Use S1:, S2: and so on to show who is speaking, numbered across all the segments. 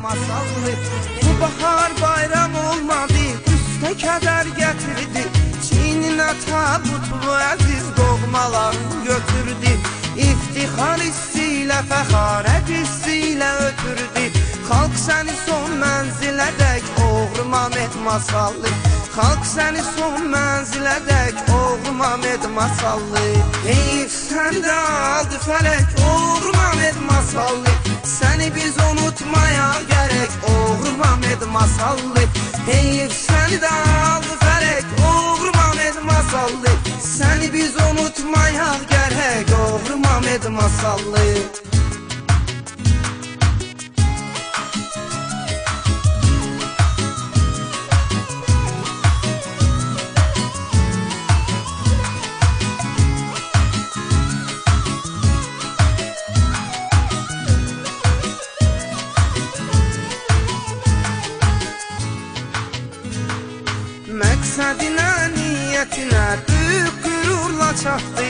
S1: masallı. Bu bahar bayram olmadı, üstə kədər gətirdi. Çininə tabutlu əziz doğmalarını götürdü. İftixar hissi ilə, fəxarət hissi ilə ötürdü. Xalq səni son mənzilə dək, oğru Mamed masallı. Xalq səni son mənzilə dək, oğru Mamed masallı. Heyf səndə aldı fələk, oğru Mamed masallı. Səni biz unutmaya gərək, oğru Mamed masallı. Heyf səndə aldı fələk, oğru Mamed masallı. Səni biz unutmaya gərək, oğru Mamed masallı. Məqsədinə, niyyətinə böyük qürurla çatdı.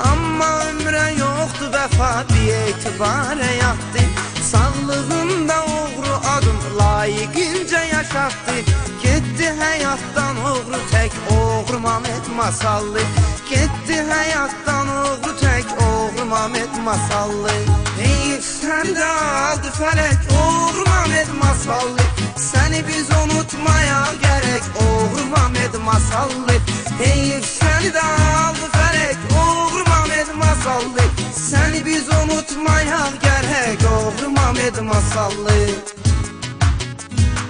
S1: Amma ömrə yoxdur vəfa, bir etibarə yatdı. Sağlığında oğru adım layiqincə yaşatdı. Getdi həyatdan oğru tək, oğru Mamed masallı. Getdi həyatdan oğru tək, oğru Mamed masallı. Heyf səndə aldı fələk, oğru Mamed masallı. Səni biz unutmaya gərək, oğru Mamed masallı. Heyf səni də aldı fələk, oğru Mamed masallı. Səni biz unutmaya gərək, oğru Mamed masallı.